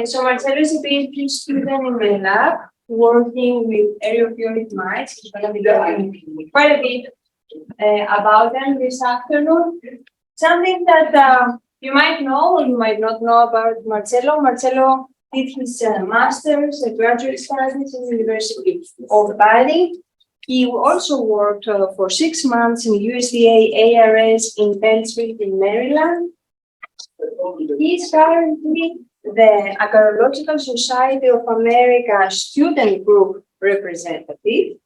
So Marcello is a PhD student in my lab working with aerophilic mites. He's going to be learning quite a bit about them this afternoon. Something that you might know or you might not know about Marcello. Marcello did his master's and graduate studies in the University of Bali. He also worked for 6 months in USDA ARS in Transcript in Maryland. He is currently the Acarological Society of America student group representative.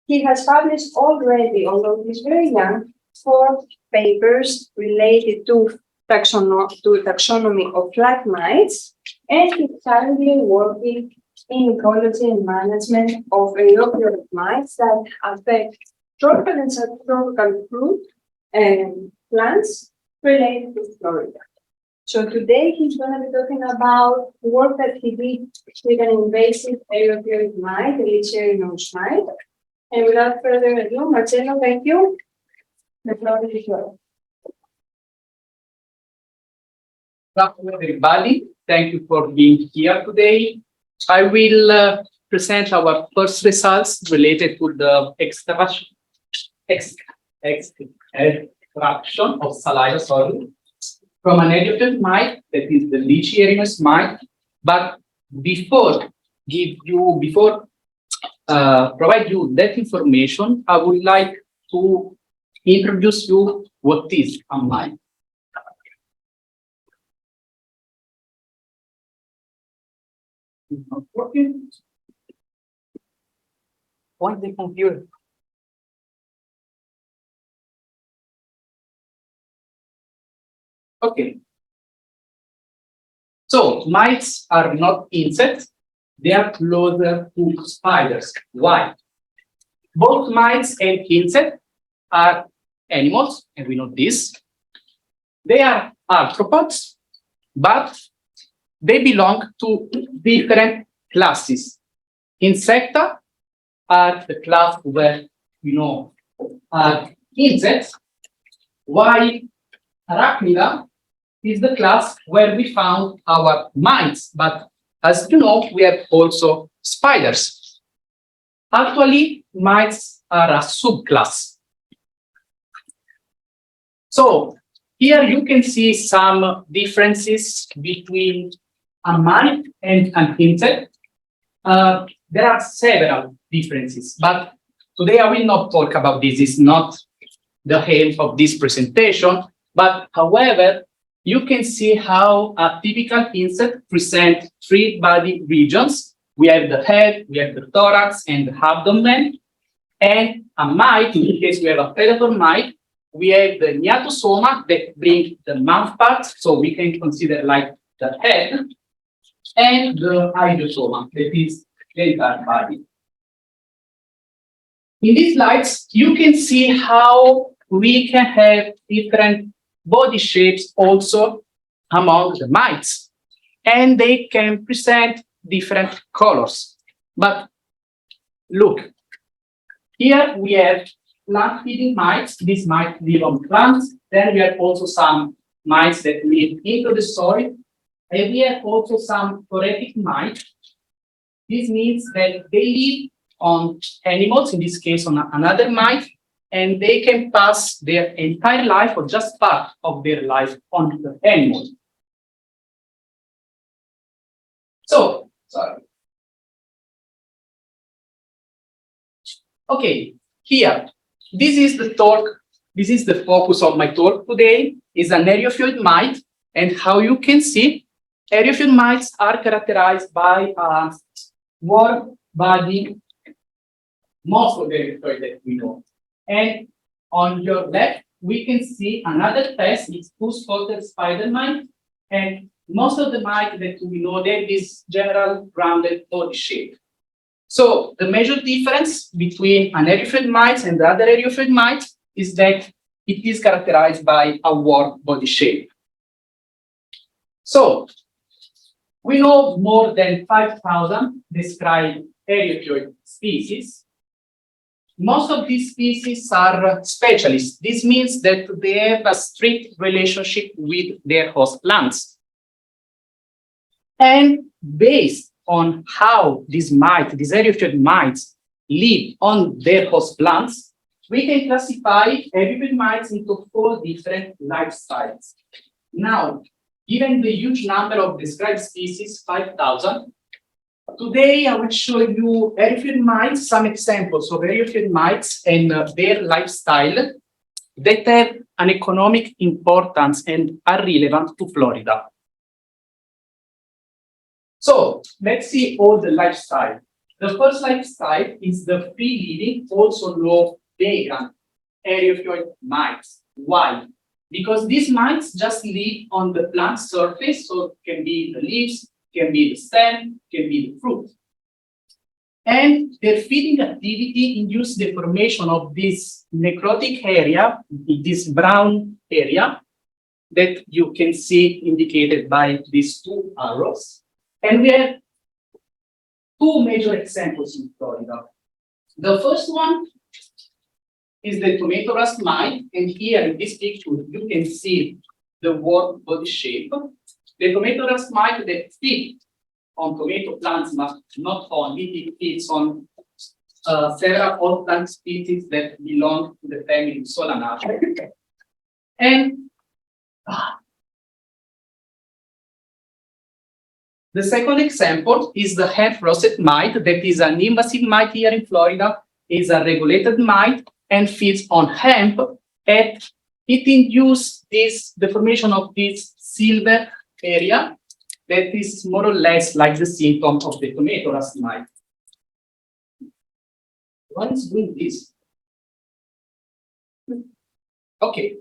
He has published already, although he's very young, 4 papers related to taxonomy of flat mites, and he's currently working in ecology and management of aerophilic mites that affect tropical and subtropical fruit and plants related to Florida. So today he's going to be talking about work that he did with an invasive aerophilic mite, the Lychee Erinose mite. And without further ado, Marcello, thank you. The floor is yours. Good afternoon, everybody. Thank you for being here today. I will present our first results related to the extraction of saliva, from an aerophilic mite, that is the Lychee Erinose mite. But before provide you that information, I would like to introduce you what is a mite. Not working. Why the computer? Okay. So mites are not insects; they are closer to spiders. Why? Both mites and insects are animals, and we know this. They are arthropods, but they belong to different classes. Insecta are the class where we know are insects, while Arachnida is the class where we found our mites. But as you know, we have also spiders. Actually, mites are a subclass. So here you can see some differences between a mite and an insect. There are several differences, but today I will not talk about this. It's not the aim of this presentation. But however, you can see how a typical insect presents 3 body regions. We have the head, we have the thorax, and the abdomen. And a mite, in case we have a predator mite, we have the niatosoma that brings the mouth parts, so we can consider like the head, and the idiosoma, that is the entire body. In these slides, you can see how we can have different body shapes also among the mites, and they can present different colors. But look, here we have plant-feeding mites. These mites live on plants. Then we have also some mites that live into the soil. And we have also some phoretic mites. This means that they live on animals, in this case on another mite, and they can pass their entire life or just part of their life on the animal. So, sorry. Okay, here, this is the talk. This is the focus of my talk today, is an aerophilic mite, and how you can see, aerophilic mites are characterized by a warm body, most of the aerophilic that we know. And on your left, we can see another test, it's 2-spotted spider mite, and most of the mites that we know, they have this general rounded body shape. So the major difference between an aerophilic mite and the other aerophilic mite is that it is characterized by a warped body shape. So we know more than 5,000 described aerophilic species. Most of these species are specialists. This means that they have a strict relationship with their host plants. And based on how these aerophilic mites live on their host plants, we can classify aerophilic mites into 4 different lifestyles. Now, given the huge number of described species, 5,000, today I will show you aerophilic mites, some examples of aerophilic mites and their lifestyle that have an economic importance and are relevant to Florida. So let's see all the lifestyle. The first lifestyle is the free-living, also low vagrant aerophilic mites. Why? Because these mites just live on the plant surface, so it can be the leaves, can be the stem, can be the fruit. And their feeding activity induces the formation of this necrotic area, this brown area, that you can see indicated by these 2 arrows. And we have 2 major examples in Florida. The first one is the tomato rust mite, and here in this picture you can see the word body shape. The tomato rust mite that feeds on tomato plants, but not only, it feeds on several old plant species that belong to the family Solanaceae. And the second example is the hand-frosted mite, that is an invasive mite here in Florida, is a regulated mite and feeds on hemp, and it induces the formation of this silver area that is more or less like the symptom of the tomato rust mite. What is doing this? Okay.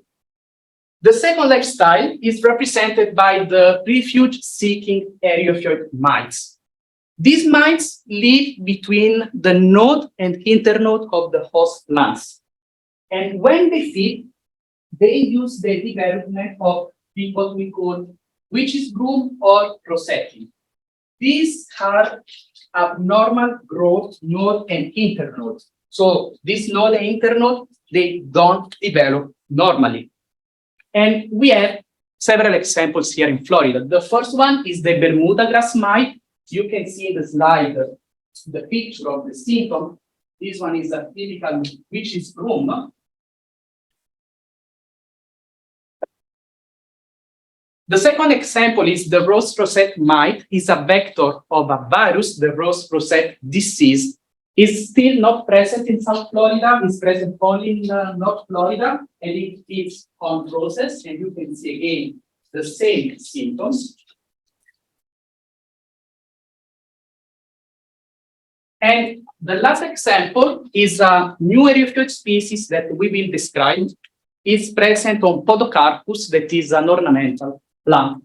The second lifestyle is represented by the refuge-seeking aerophilic mites. These mites live between the node and internode of the host plants. And when they feed, they use the development of what we call witch's broom or rosetti. These are abnormal growth node and internode. So this node and internode, they don't develop normally. And we have several examples here in Florida. The first one is the Bermuda grass mite. You can see in the slide the picture of the symptom. This one is a typical witch's broom. The second example is the rose rosette mite. Is a vector of a virus, the rose rosette disease. Is still not present in South Florida. It's present only in North Florida, and it feeds on roses. And you can see again the same symptoms. And the last example is a new aerophilic species that we will describe. It's present on Podocarpus, that is an ornamental plant.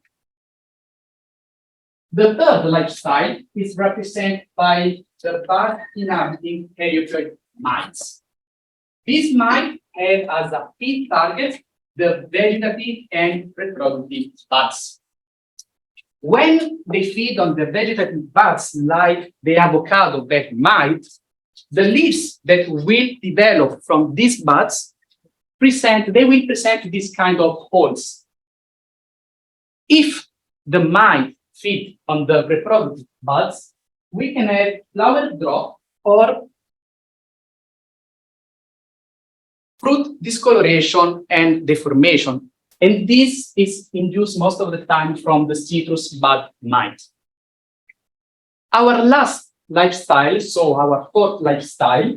The third lifestyle is represented by the bud inhabiting aerophilic mites. These mites have as a feed target the vegetative and reproductive buds. When they feed on the vegetative buds, like the avocado bud mite, the leaves that will develop from these buds will present this kind of holes. If the mite feed on the reproductive buds, we can have flower drop or fruit discoloration and deformation. And this is induced most of the time from the citrus bud mite. Our last lifestyle, so our fourth lifestyle,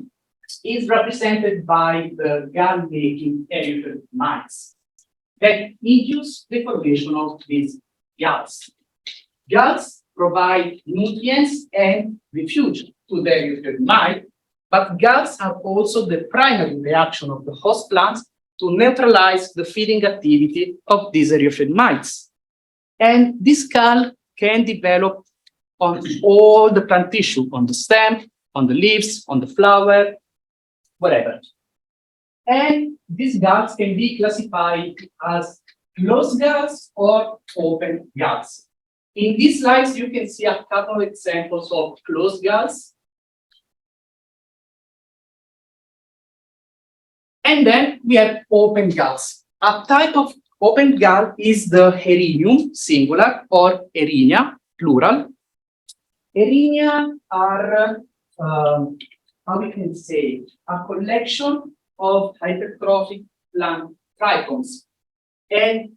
is represented by the gall-making aerophilic mites that induce the formation of these galls. Galls provide nutrients and refuge to the aerophilic mite, but galls are also the primary reaction of the host plants to neutralize the feeding activity of these aerophilic mites. And this gall can develop on all the plant tissue, on the stem, on the leaves, on the flower, whatever. And these galls can be classified as closed galls or open galls. In these slides, you can see a couple of examples of closed galls. And then we have open galls. A type of open gall is the Erinium singular or Erinia, plural. Erinia are, how we can say, a collection of hypertrophic plant trichomes. And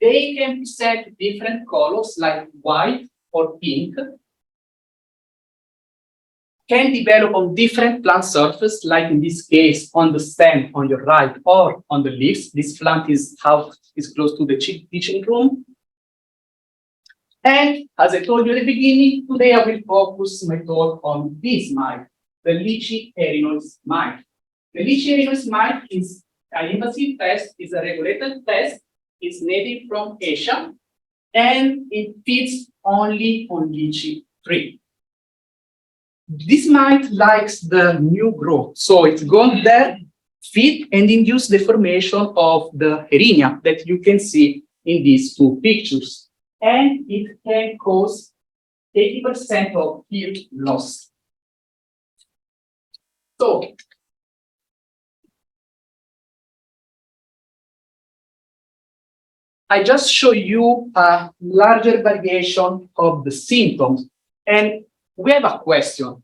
they can present different colors like white or pink, can develop on different plant surfaces, like in this case on the stem on your right or on the leaves. This plant is close to the teaching room. And as I told you at the beginning, today I will focus my talk on this mite, the Lychee Erinose mite. The Lychee Erinose mite is an invasive pest, is a regulated pest, it's native from Asia, and it feeds only on lychee tree. This mite likes the new growth, so it goes there, feed, and induce the formation of the Erinia that you can see in these two pictures. And it can cause 80% of yield loss. So, I just show you a larger variation of the symptoms. And we have a question.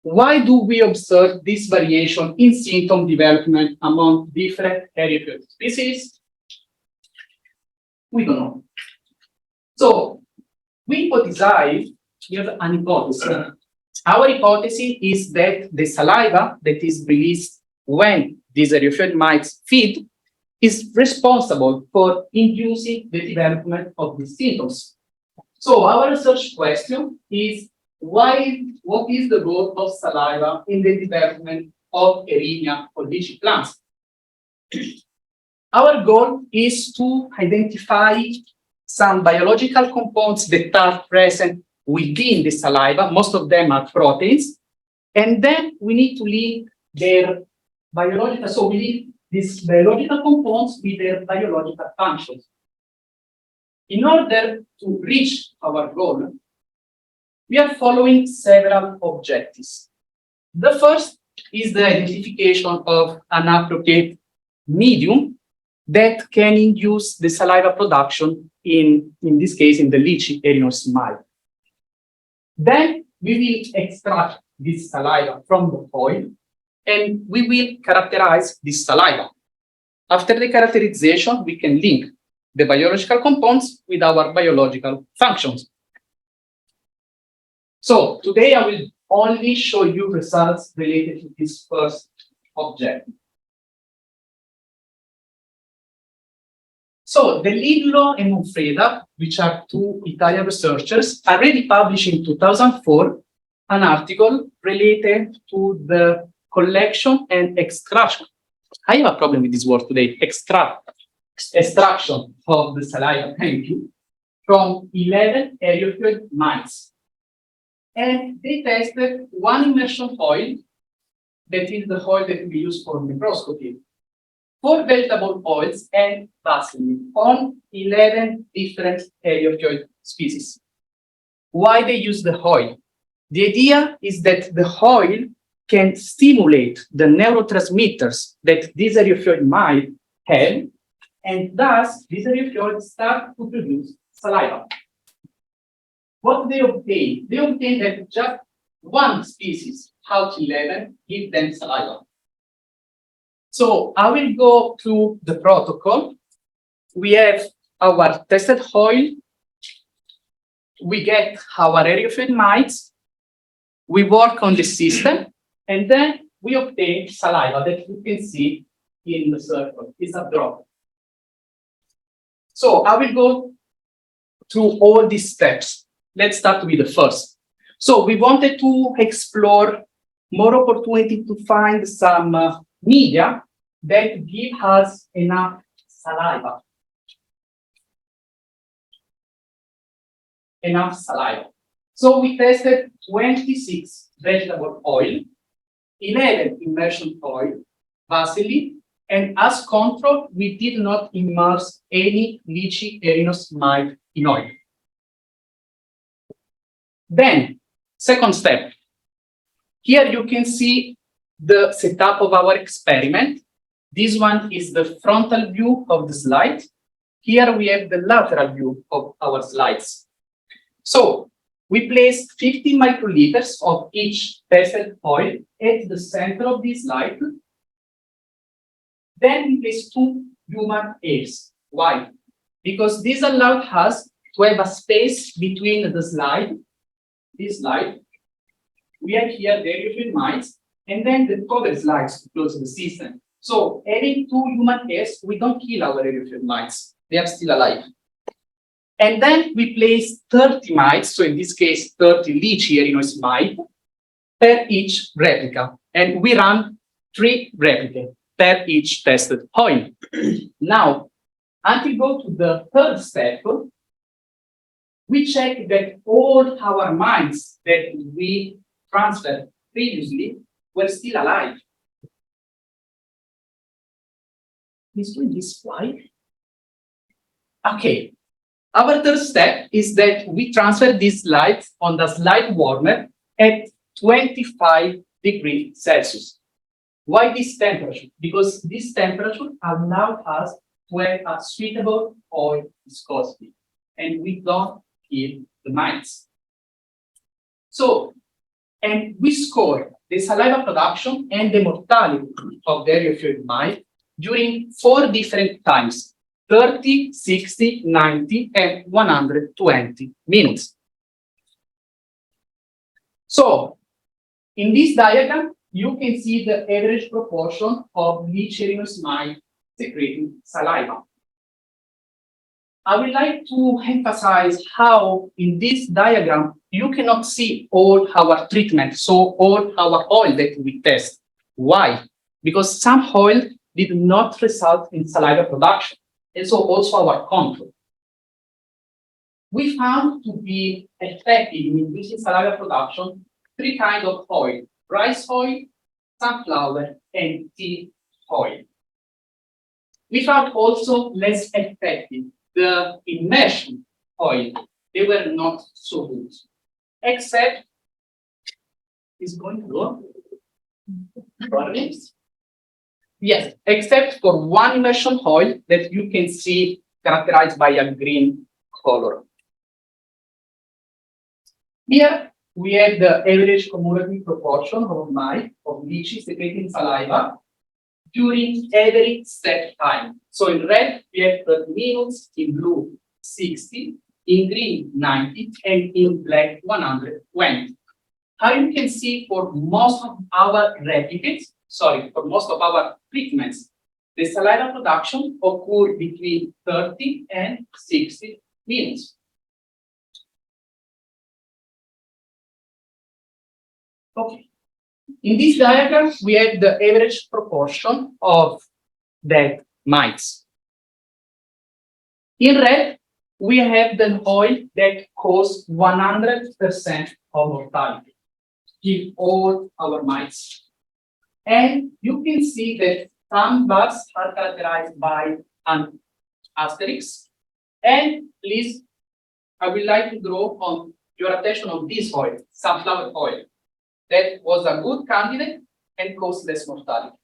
Why do we observe this variation in symptom development among different Eriophyte species? We don't know. So, we hypothesize, we have an hypothesis. Our hypothesis is that the saliva that is released when these Eriophyte mites feed is responsible for inducing the development of these symptoms. So our research question is what is the role of saliva in the development of Erinia or lychee plants? Our goal is to identify some biological components that are present within the saliva. Most of them are proteins. And then we need to link their biological, so we link these biological components with their biological functions. In order to reach our goal, we are following several objectives. The first is the identification of an appropriate medium that can induce the saliva production in this case, in the Lychee Erinose mite. Then we will extract this saliva from the oil, and we will characterize this saliva. After the characterization, we can link the biological components with our biological functions. So today I will only show you results related to this first objective. So De Lidlo and Manfreda, which are two Italian researchers, already published in 2004 an article related to the collection and extraction. I have a problem with this word today, extraction of the saliva, thank you, from 11 Eriophyte mites. And they tested one immersion oil, that is the oil that we use for microscopy, 4 vegetable oils, and Vaseline on 11 different Eriophyte species. Why they use the oil? The idea is that the oil can stimulate the neurotransmitters that these Eriophyte might have, and thus these Eriophytes start to produce saliva. What they obtain? They obtain that just one species out of 11 give them saliva. So I will go through the protocol. We have our tested oil. We get our Eriophyte mites. We work on the system, and then we obtain saliva that you can see in the circle. It's a drop. So I will go through all these steps. Let's start with the first. So we wanted to explore more opportunity to find some media that give us enough saliva. Enough saliva. So we tested 26 vegetable oil, 11 immersion oil, Vaseline, and as control, we did not immerse any Lychee Erinose mite in oil. Then, second step. Here you can see the setup of our experiment. This one is the frontal view of the slide. Here we have the lateral view of our slides. So we place 50 microliters of each tested oil at the center of this slide. Then we place 2 human hairs. Why? Because this allowed us to have a space between the slide, this slide. We have here the aerophile mites, and then the cover slides to close the system. So having 2 human hairs, we don't kill our aerophile mites. They are still alive. And then we place 30 mites, so in this case, 30 Lychee Erinose mite per each replica. And we run 3 replicas per each tested oil. Now, until we go to the third step, we check that all our mites that we transferred previously were still alive. Is doing this why? Okay. Our third step is that we transfer these slides on the slide warmer at 25 degrees Celsius. Why this temperature? Because this temperature allows us to have a suitable oil viscosity, and we don't kill the mites. So, and we score the saliva production and the mortality of the aerophile mite during 4 different times: 30, 60, 90, and 120 minutes. So, in this diagram, you can see the average proportion of Lychee Erinose mite secreting saliva. I would like to emphasize how in this diagram, you cannot see all our treatment, so all our oil that we test. Why? Because some oil did not result in saliva production, and so also our control. We found to be effective in increasing saliva production 3 kinds of oil: rice oil, sunflower, and tea oil. We found also less effective the immersion oil. They were not so good, except is going to go. Yes, except for one immersion oil that you can see characterized by a green color. Here we have the average cumulative proportion of mite of Lychee secreting saliva during every step time. So in red we have 30 minutes, in blue 60, in green 90, and in black 120. How you can see for most of our replicates, for most of our treatments, the saliva production occurs between 30 and 60 minutes. Okay. In this diagram, we have the average proportion of dead mites. In red, we have the oil that causes 100% of mortality, kill all our mites. And you can see that some bars are characterized by an asterisk. And please, I would like to draw on your attention on this oil, sunflower oil. That was a good candidate and caused less mortality.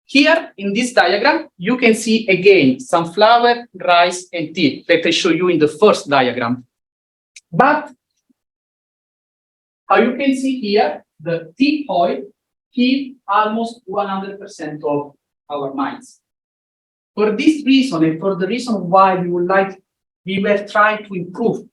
Here in this diagram, you can see again sunflower, rice, and tea that I show you in the first diagram. But how you can see here, the tea oil killed almost 100% of our mites. For this reason, and for the reason why we were trying to improve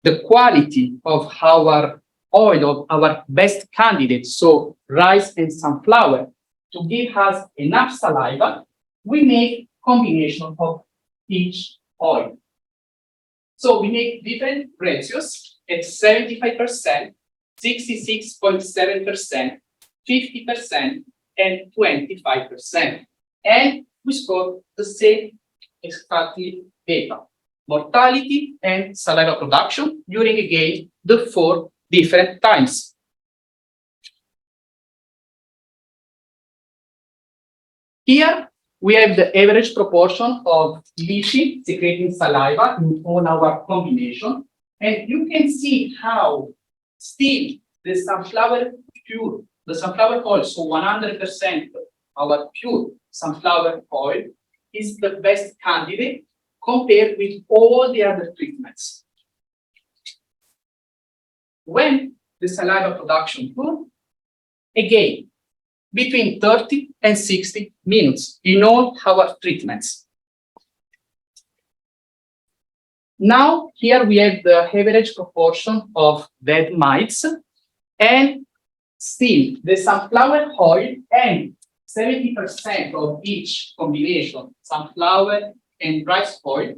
the quality of our oil, of our best candidates, so rice and sunflower, to give us enough saliva, we make combination of each oil. So we make different ratios at 75%, 66.7%, 50%, and 25%. And we score the same exactly data: mortality and saliva production during again the 4 different times. Here we have the average proportion of Lychee secreting saliva in all our combination, and you can see how still the sunflower oil, so 100% our pure sunflower oil, is the best candidate compared with all the other treatments. When the saliva production curve, again, between 30 and 60 minutes in all our treatments. Now, here we have the average proportion of dead mites, and still the sunflower oil and 70% of each combination, sunflower and rice oil,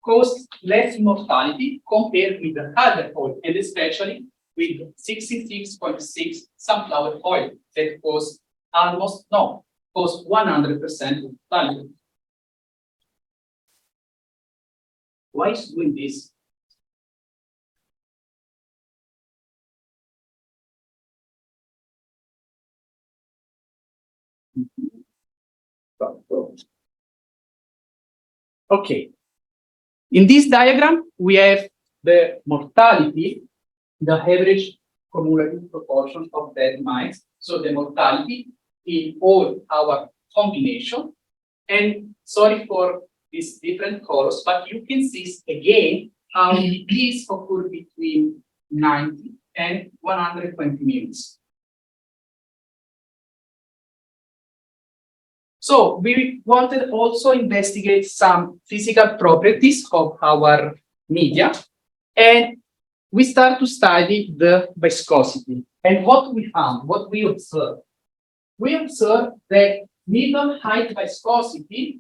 cause less mortality compared with the other oil, and especially with 66.6 sunflower oil that cause 100% mortality. Why is doing this? Okay. In this diagram, we have the mortality, the average cumulative proportion of dead mice. So the mortality in all our combination. And sorry for these different colors, but you can see again how these occur between 90 and 120 minutes. So we wanted also investigate some physical properties of our media, and we start to study the viscosity. And what we found, what we observed that middle height viscosity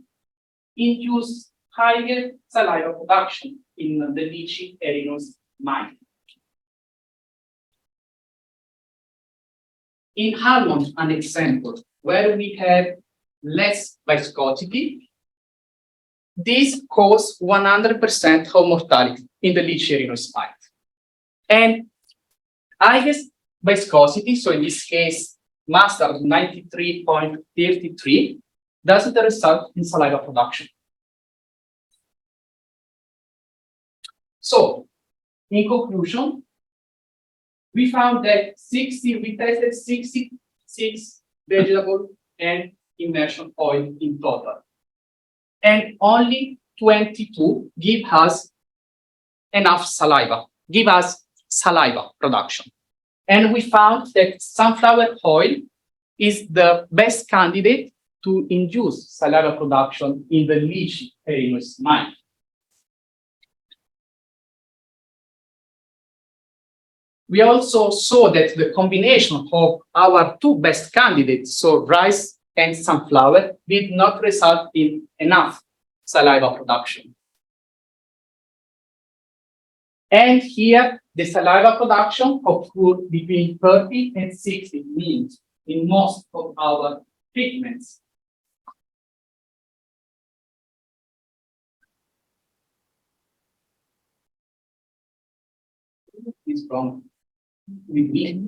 induce higher saliva production in the Lychee Erinose mite. In almond, an example where we have less viscosity, this causes 100% of mortality in the Lychee Erinose mite. And highest viscosity, so in this case, mustard 93.33, doesn't result in saliva production. So, in conclusion, we found that we tested 66 vegetable and immersion oil in total. And only 22 give us enough saliva, give us saliva production. And we found that sunflower oil is the best candidate to induce saliva production in the Lychee Erinose mite. We also saw that the combination of our two best candidates, so rice and sunflower, did not result in enough saliva production. And here, the saliva production occurred between 30 and 60 minutes in most of our treatments. It's wrong with me.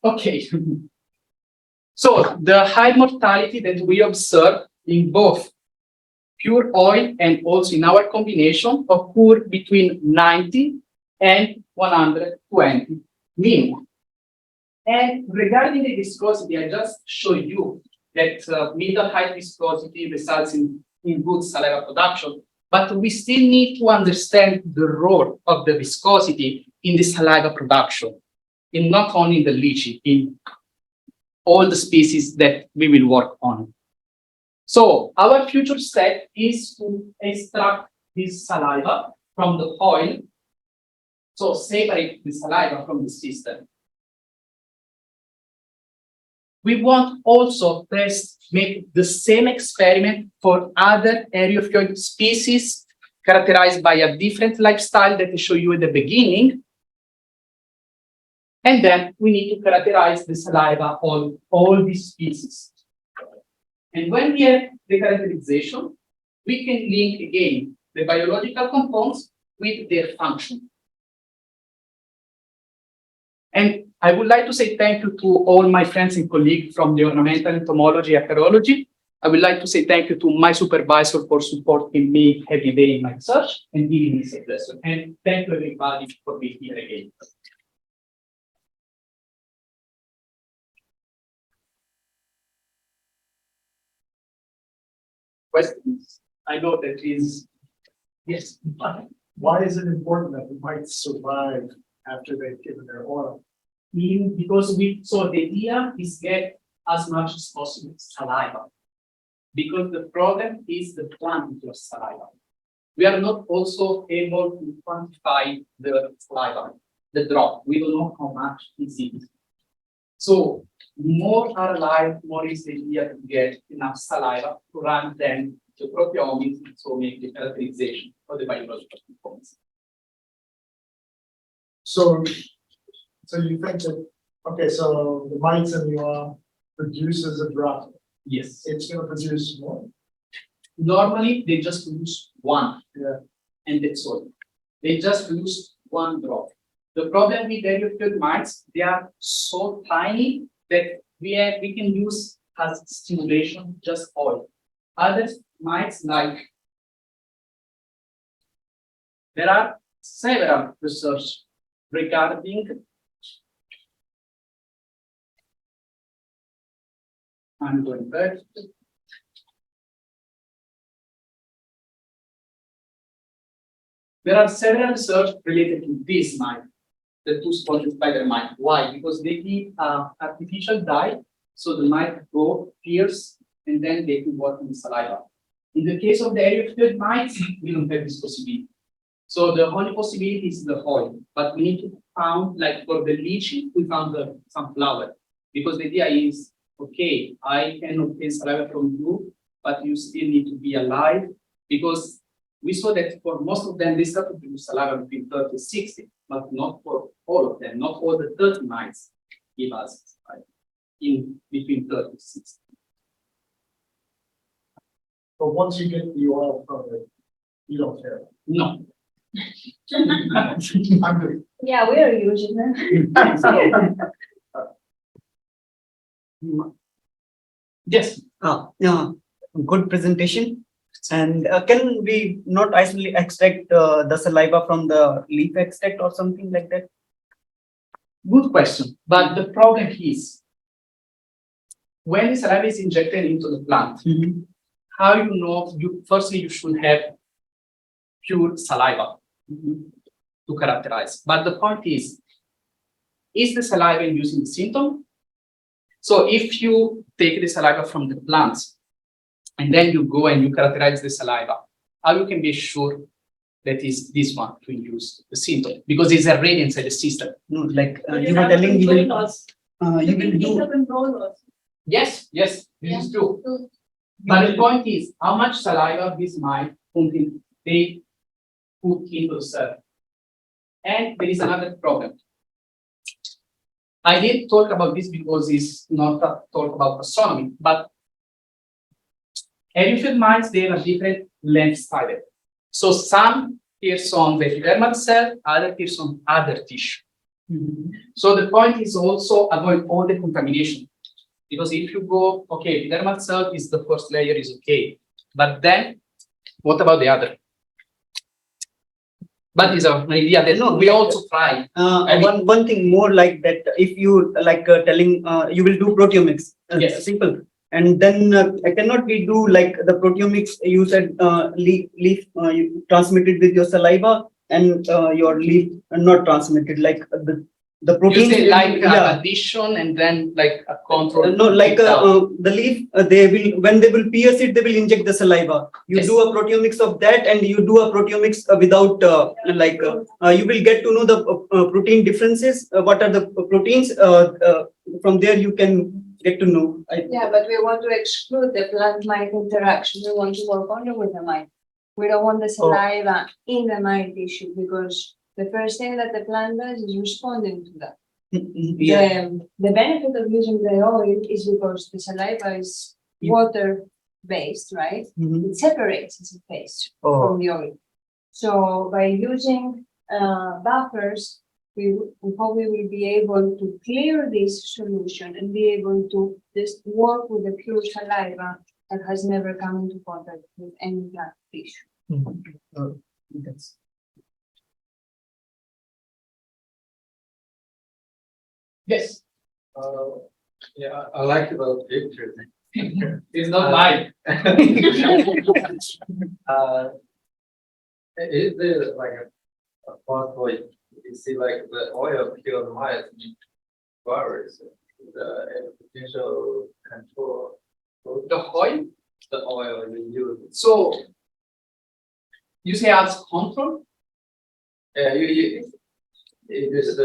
Okay. So the high mortality that we observe in both pure oil and also in our combination occur between 90 and 120 minutes. And regarding the viscosity, I just show you that middle height viscosity results in good saliva production, but we still need to understand the role of the viscosity in the saliva production, in not only in the lychee, in all the species that we will work on. So our future step is to extract this saliva from the oil, so separate the saliva from the system. We want also to make the same experiment for other aerophile species characterized by a different lifestyle that I showed you at the beginning. And then we need to characterize the saliva on all these species. And when we have the characterization, we can link again the biological components with their function. And I would like to say thank you to all my friends and colleagues from the ornamental entomology and acarology. I would like to say thank you to my supervisor for supporting me every day in my research and giving me this lesson. And thank you everybody for being here again. questions. I know that is, yes. Why is it important that the mites survive after they've given their oil? Because so the idea is get as much as possible saliva. Because the problem is the quantity of saliva. We are not also able to quantify the saliva, the drop. We don't know how much is it. So more are alive, more is the idea to get enough saliva to run then the proteomics, so make the characterization of the biological performance. So you think that, okay, so the mites in the oil produces a drop. Yes. It's going to produce more. Normally, they just produce one. Yeah. And that's all. They just produce one drop. The problem with aerophilic mites, they are so tiny that we can use as stimulation just oil. Other mites like there are several research regarding I'm going back. There are several research related to this mite, the two-spotted spider mite. Why? Because they give artificial dye, so the mite go pierce and then they can work on the saliva. In the case of the aerophilic mites, we don't have this possibility. So the only possibility is the oil, but we need to found, like for the lychee, we found some flower, because the idea is, okay, I can obtain saliva from you, but you still need to be alive, because we saw that for most of them, they start to produce saliva between 30 and 60, but not for all of them, not all the 30 mites give us in between 30 and 60. But once you get the oil from it, you don't care. No. I'm good. Yeah, we are using them. Yes. Yeah, good presentation. And can we not isolate extract the saliva from the leaf extract or something like that? Good question. But the problem is, when the saliva is injected into the plant, how you know, firstly, you should have pure saliva to characterize. But the point is the saliva inducing the symptom? So if you take the saliva from the plant and then you go and you characterize the saliva, how you can be sure that is this one to induce the symptom? Because it's already inside the system. No, like you were telling you will do. Yes, this is true. But the point is, how much saliva this might they put into the cell. And there is another problem. I didn't talk about this because it's not a talk about astronomy, but aerophilic mites, they have a different length style. So some pierce on the epidermal cell, other pierce on other tissue. So the point is also avoid all the contamination. Because if you go, okay, epidermal cell is the first layer, is okay. But then, what about the other? But it's an idea that we also try. One thing more like that, if you like telling you will do proteomics, Yes. simple. And then cannot we do like the proteomics you said leaf you transmitted with your saliva and your leaf not transmitted, like the You protein say like addition and then like a control. no, like the leaf they will, when they will pierce it, they will inject the saliva. You Yes. do a proteomics of that and you do a proteomics without you will get to know the protein differences, what are the proteins, from there you can get to know. Yeah, but we want to exclude the plant-mite interaction. We want to work only with the mite. We don't want the saliva in the mite tissue, because the first thing that the plant does is responding to that. Yeah. The benefit of using the oil is because the saliva is water-based, right? It separates as a paste from the oil. So by using buffers, we hope we will be able to clear this solution and be able to just work with the pure saliva that has never come into contact with any plant tissue. Yes. Yeah, I like about picture. It's not mine. Is there like a possible, you see like the oil kill mice virus, the potential control The oil. the oil you use? So you say as control? Yeah, it is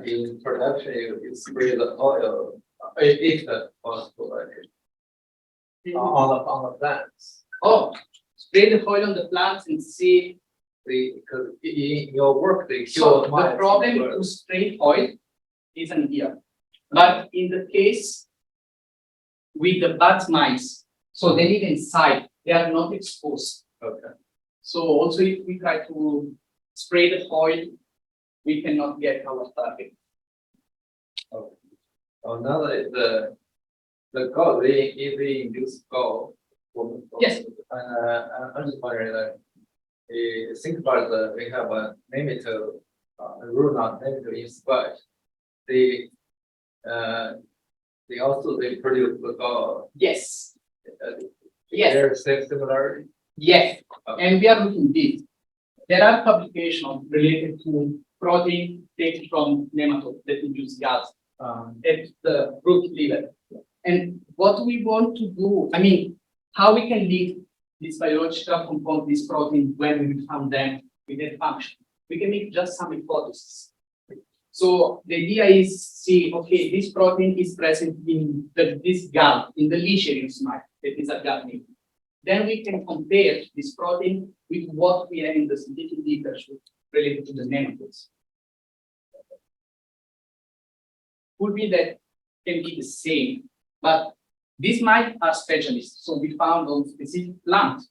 in production, you spray the oil, if that's possible, like on the plants. Oh, spray the oil on the plants and see. Because in your work, they So kill the mice. problem to spray oil isn't here. But in the case with the bat mice, so they live inside, they are not exposed. Okay. So also if we try to spray the oil, we cannot get our target. Another is the goal, if they induce goal. Yes. I'm just wondering, like, think about we have a limiter, rule not limiter in Scratch. They also produce the goal. Yes, Yes. There's similarity. yes, and we are looking deep. There are publications related to protein taken from nematode that induce gas at the root level. And what we want to do, I mean, how we can lead this biological component, this protein, when we found them with that function. We can make just some hypotheses. So the idea is, see, okay, this protein is present in this gall, in the Lychee mite, that is a gall name. Then we can compare this protein with what we have in the scientific literature related to the nematodes. Could be that can be the same, but these might are specialists, so we found on specific plants.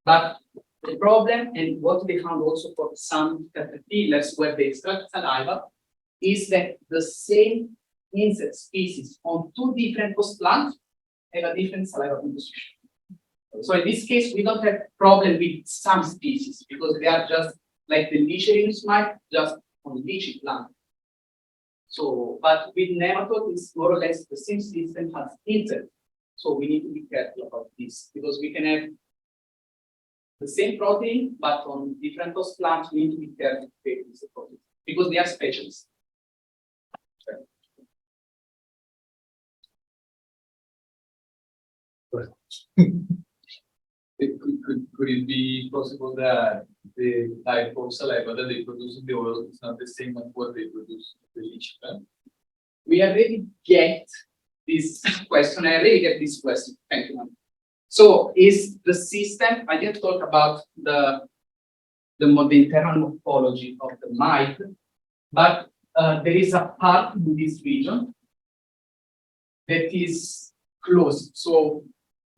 But the problem, and what they found also for some caterpillars where they extract saliva, is that the same insect species on two different host plants have a different saliva composition. So in this case, we don't have problem with some species because they are just like the Lychee mite, just on Lychee plant. So, but with nematode, it's more or less the same system as insect. So we need to be careful about this because we can have the same protein, but on different host plants, we need to be careful to take this protein because they are specialists. Could it be possible that the type of saliva that they produce in the oil is not the same as what they produce in the Lychee plant? We already get this question. I already get this question. Thank you, ma'am. So is the system, I didn't talk about the internal morphology of the mite, but there is a part in this region that is closed. So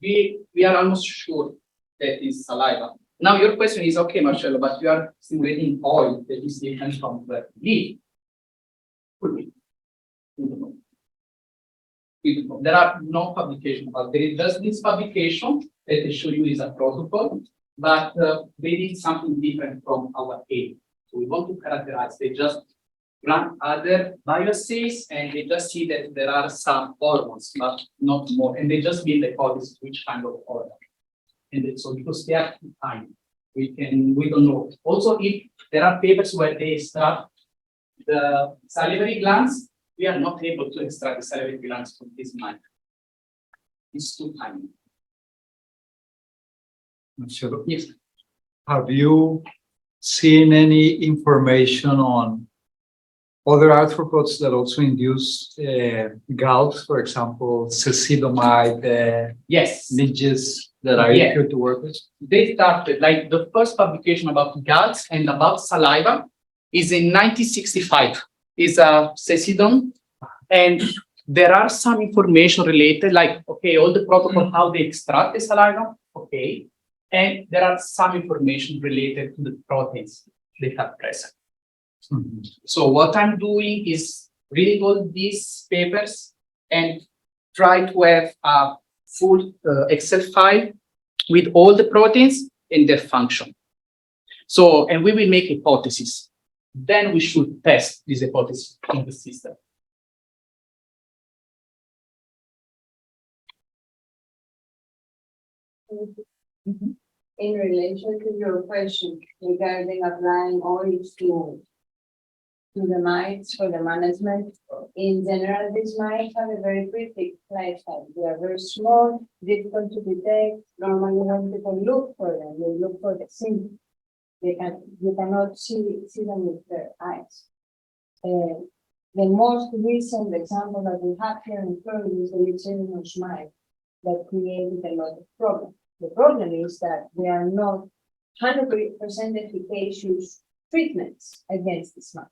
we are almost sure that is saliva. Now your question is, okay, Marcello, but you are simulating oil that is different from the leaf. Could be. We don't know. We don't know. There are no publications, but there is just this publication that I show you is a protocol, but they did something different from our aim. So we want to characterize, they just run other bioassays and they just see that there are some hormones, but not more. And they just build a hypothesis which kind of hormone. And so because they are too tiny, we don't know. Also, if there are papers where they extract the salivary glands, we are not able to extract the salivary glands from this mite. It's too tiny. Marcello, Yes. have you seen any information on other arthropods that also induce galls, for example, cecidomide, Yes. midges that are Yeah. easier to work with? They started, like the first publication about galls and about saliva is in 1965. Is a cecidon, and there are some information related, like, okay, all the protocol, how they extract the saliva, okay, and there are some information related to the proteins they have present. Mhm. So what I'm doing is reading all these papers and try to have a full Excel file with all the proteins and their function. So, and we will make hypotheses. Then we should test this hypothesis in the system. In relation to your question regarding applying oils to the mites for the management, in general, these mites have a very cryptic lifestyle. They are very small, difficult to detect. Normally, when people look for them, they look for the symptoms. You cannot see them with their eyes. The most recent example that we have here in Florida is the Erinose mite that created a lot of problems. The problem is that there are not 100% efficacious treatments against this mite.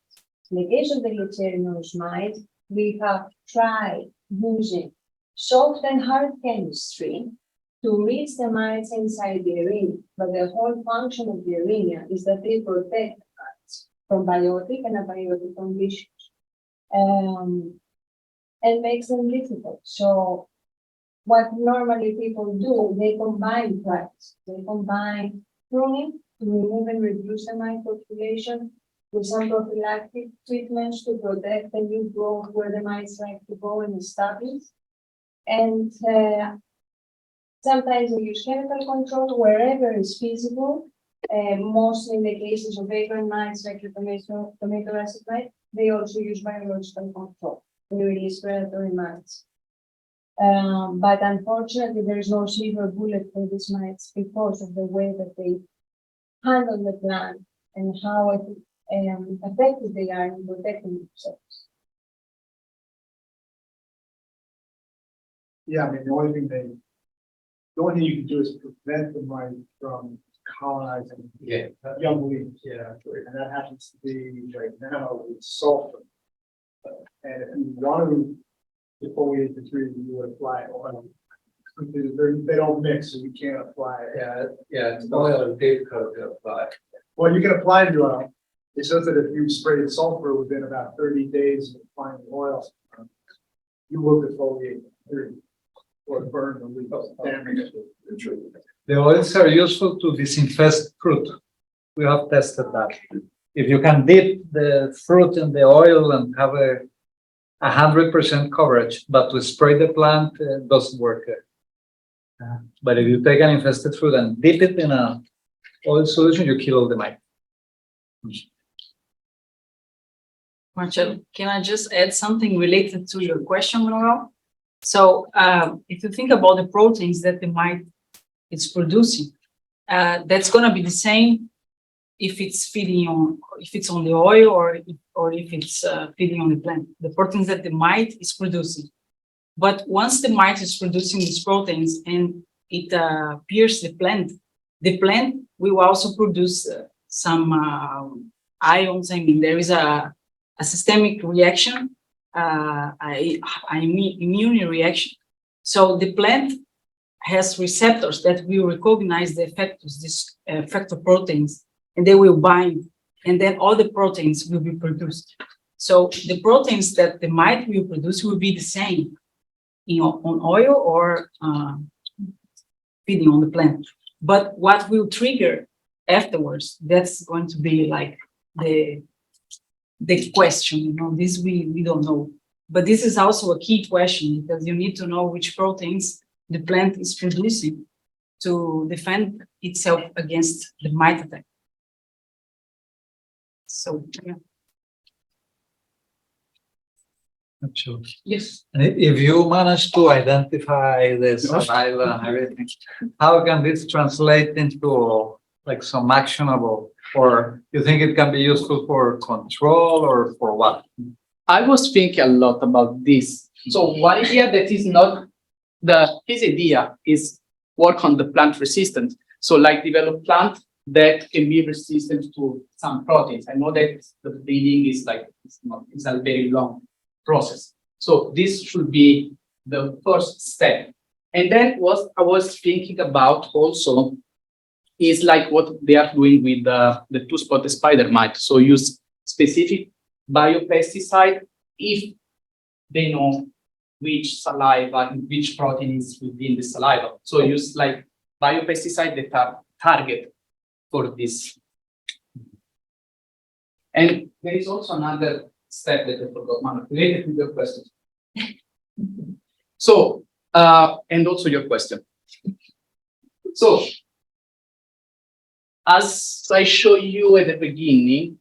In the case of the Erinose mite, we have tried using soft and hard chemistry to reach the mites inside the arena, but the whole function of the arena is that they protect the mites from biotic and abiotic conditions, and makes them difficult. So what normally people do, they combine drugs. They combine pruning to remove and reduce the mite population with some prophylactic treatments to protect the new growth where the mites like to go and establish. And sometimes we use chemical control wherever is feasible. Mostly in the cases of vagrant mites like the tomato acid mite, they also use biological control to release predatory mites. But unfortunately, there is no silver bullet for these mites because of the way that they handle the plant and how effective they are in protecting themselves. Yeah, I mean, the only thing you can do is prevent the mite from colonizing Yeah. young leaves. Yeah. And that happens to be right now with sulfur. And if you want to defoliate the tree, you would apply oil. They don't mix, so you can't apply it. Yeah, it's oil difficult to apply. Well, you can apply the oil. It says that if you spray sulfur within about 30 days of applying the oil, you will defoliate the tree or burn the leaf, damage the tree. The oils are useful to disinfest fruit. We have tested that. If you can dip the fruit in the oil and have 100% coverage, but to spray the plant doesn't work. But if you take an infested fruit and dip it in a oil solution, you kill all the mite. Marcello, can I just add something related to your question, Manuel? So if you think about the proteins that the mite is producing, that's going to be the same if it's feeding on, if it's on the oil or if it's feeding on the plant. The proteins that the mite is producing. But once the mite is producing these proteins and it pierces the plant will also produce some ions. I mean, there is a systemic reaction, immune reaction. So the plant has receptors that will recognize the effectors, this effector proteins, and they will bind, and then all the proteins will be produced. So the proteins that the mite will produce will be the same on oil or feeding on the plant. But what will trigger afterwards, that's going to be like the question, this we don't know. But this is also a key question because you need to know which proteins the plant is producing to defend itself against the mite attack. So, yeah. Sure. Yes. And if you manage to identify the saliva and everything, how can this translate into like some actionable, or you think it can be useful for control or for what? I was thinking a lot about this. So one idea that is not his idea is work on the plant resistance. So like develop plant that can be resistant to some proteins. I know that the breeding is like, it's a very long process. So this should be the first step. And then what I was thinking about also is like what they are doing with the two-spotted spider mite. So use specific biopesticide if they know which saliva and which protein is within the saliva. So use like biopesticide that are target for this. And there is also another step that I forgot, Manu, related to your question. So, and also your question. So, as I show you at the beginning,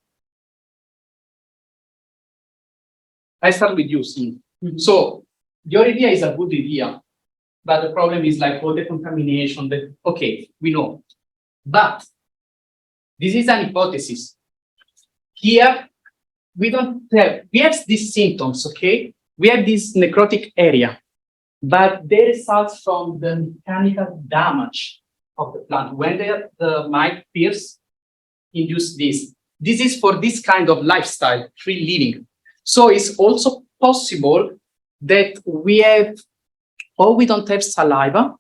I start with you, Steve. So, your idea is a good idea, but the problem is like all the contamination that, okay, we know. But this is an hypothesis. Here, we have these symptoms, okay? We have this necrotic area, but they result from the mechanical damage of the plant. When the mite pierce, induce this. This is for this kind of lifestyle, free living. So it's also possible that we have, or we don't have saliva,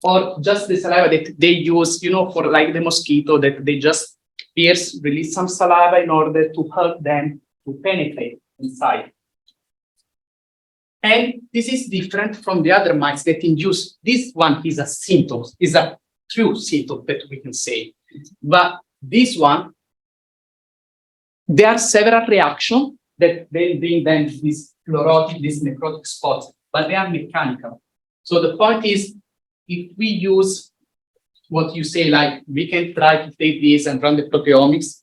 or just the saliva that they use, for like the mosquito, that they just pierce, release some saliva in order to help them to penetrate inside. And this is different from the other mites that induce. This one is a symptom, is a true symptom that we can say. But this one, there are several reactions that they bring them this chlorotic, this necrotic spots, but they are mechanical. So the point is, if we use what you say, like we can try to take this and run the proteomics,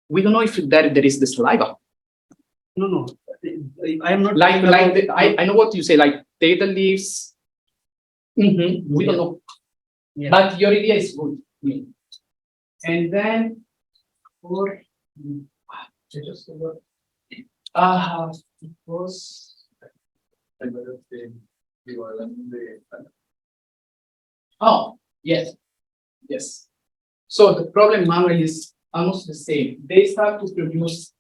we don't know if there is the saliva. No. I am not. I know what you say, like take the leaves. We don't know. Yeah. But your idea is good. And then for it was yes. So the problem, Manuel, is almost the same. They start to produce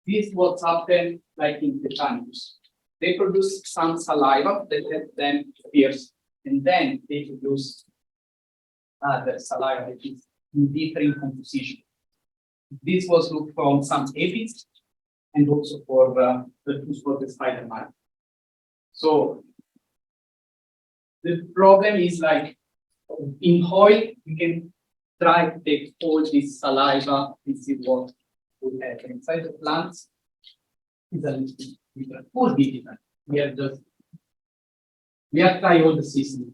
this what's happened like in the animals. They produce some saliva that let them pierce, and then they produce the saliva that is in different composition. This was looked from some aphids and also for the two-spotted spider mite. So the problem is like in oil, you can try to take all this saliva and see what would happen inside the plants. Is a little bit different. Could be different. We have tried all the systems.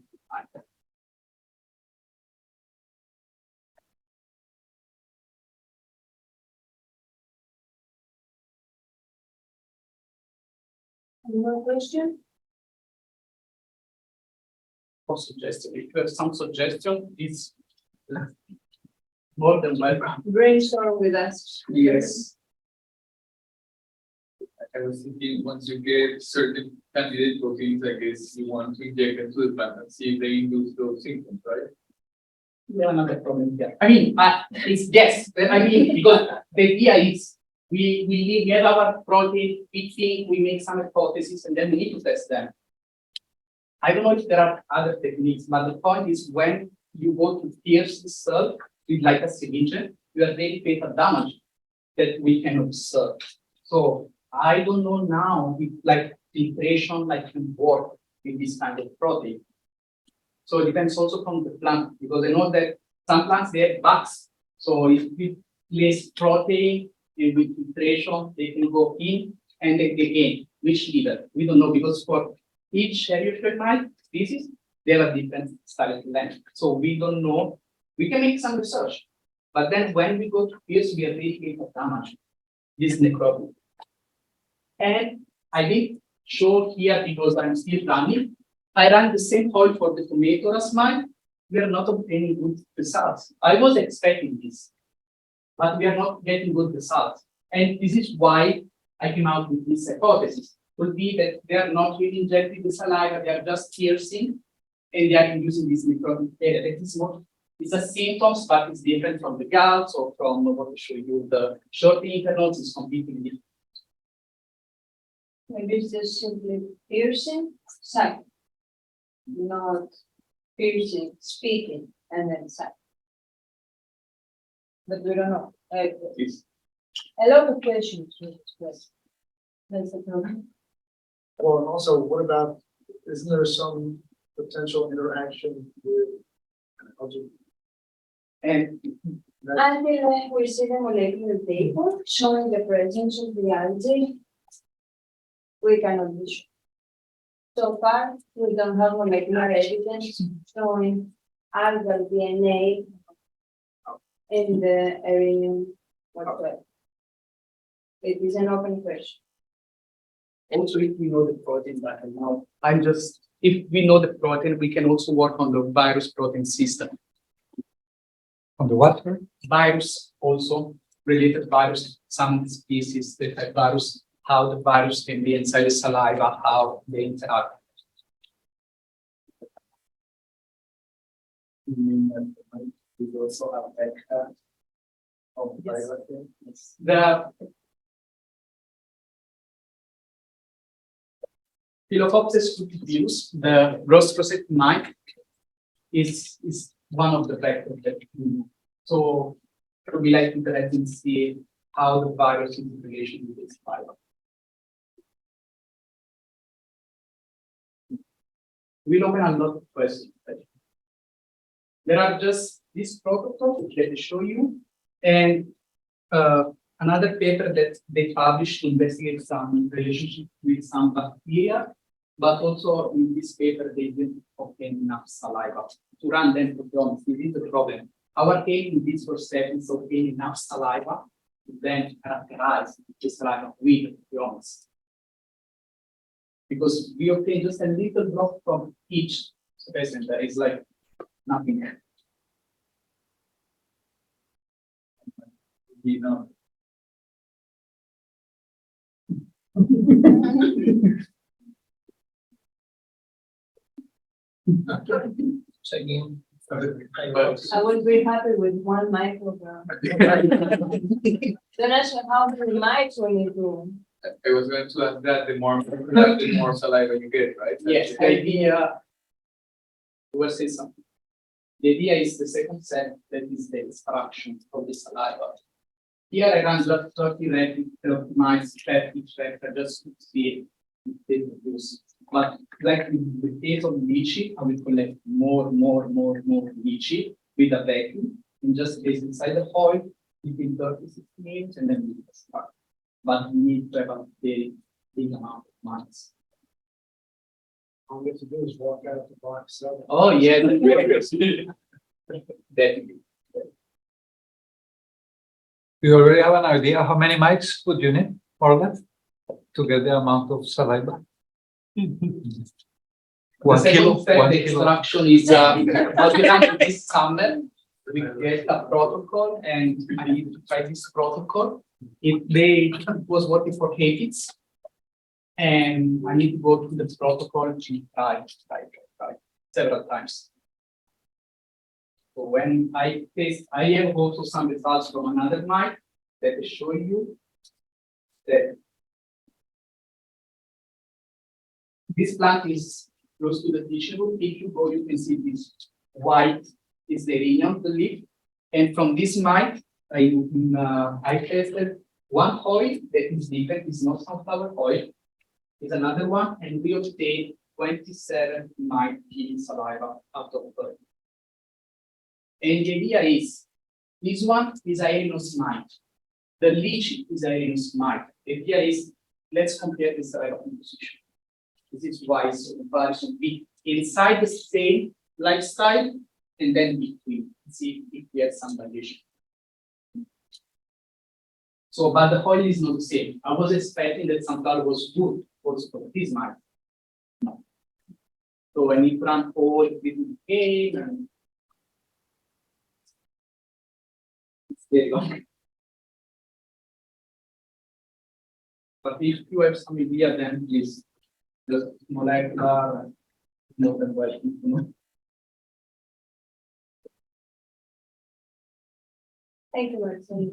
Any more question? For suggestion, if you have some suggestion, it's more than welcome. Brainstorm with us. Yes. I was thinking, once you get certain candidate proteins, I guess you want to inject into the plant and see if they induce those symptoms, right? Yeah, another problem here. I mean, it's yes. I mean, because the idea is we have our protein, we think, we make some hypotheses, and then we need to test them. I don't know if there are other techniques, but the point is when you go to pierce the cell with like a syringe, you are really fatal damage that we can observe. So I don't know now if like filtration like can work with this kind of protein. So it depends also from the plant, because I know that some plants they have bugs. So if we place protein and with filtration, they can go in and they gain which level. We don't know, because for each Erinose species, they have a different style length. So we don't know. We can make some research, but then when we go to pierce, we are really of damage. This necrotic. And I did show here because I'm still running. I ran the same hole for the tomato as mine. We are not obtaining good results. I was expecting this, but we are not getting good results. And this is why I came out with this hypothesis. Would be that they are not really injecting the saliva, they are just piercing, and they are inducing this necrotic area. That is what it's a symptoms, but it's different from the gouts or from what I show you. The short intervals is completely different. Maybe it's just simply piercing, sight. Not piercing, speaking, and then sight. But we don't know. Yes. A lot of questions. Yes. That's the problem. Well, and also, what about, isn't there some potential interaction with algae? And Until we see the molecular paper showing the presence of the algae, we cannot be sure. So far, we don't have molecular evidence showing algal DNA in the Erinose whatsoever? It is an open question. Also, if we know the protein that I know, if we know the protein, we can also work on the virus protein system. On the water, Virus also, related virus, some species that have virus, how the virus can be inside the saliva, how they interact. We also have like, of Yes. viruses. The Phyllocops cucullus, the rose rosette mite, is one of the vectors that we know. So we like to try to see how the virus is in relation with this virus. We'll open a lot of questions. There are just this protocol that I show you, and another paper that they published to investigate some relationship with some bacteria, but also in this paper they didn't obtain enough saliva to run them proteomics. This is the problem. Our aim in this first step is to obtain enough saliva to then characterize the saliva with proteomics. Because we obtain just a little drop from each specimen, there is like nothing. You know. Checking. I would be happy with 1 microgram. Then ask how many mites we need to. I was going to ask that the more saliva you get, right? Yes, the idea, we'll say something. The idea is the second step, that is the extraction of the saliva. Here I run just 30 random mice, each vector, just to see if they produce. But like in the case of lychee, I will collect more lychee with a vacuum, and just place inside the foil within 36 minutes, and then we can start. But we need to have a very big amount of mice. All we have to do is walk out the box. So Oh, yeah. Definitely. you already have an idea how many mites would you need, more or less, to get the amount of saliva? The 1 second kilo, step, 1 the kilo. extraction is what we done this summer. We get a protocol, and I need to try this protocol. It was working for aphids, and I need to go through this protocol and try several times. So when I test, I have also some results from another mite that I show you that this plant is close to the tissue. If you go, you can see this white is the rhenium of the leaf. And from this mite, I tested one oil that is different, is not sunflower oil, is another one, and we obtained 27 mite giving saliva out of 30. And the idea is, this one is Erinose mite. The lychee is Erinose mite. The idea is, let's compare the saliva composition. This is why it's a comparison inside the same lifestyle and then between, see if we have some variation. So, but the oil is not the same. I was expecting that sunflower was good also for this mite. No. So when you run oil with cane and it's very long. But if you have some idea, then please just molecular, more than well, you know. Thank you, Marcello.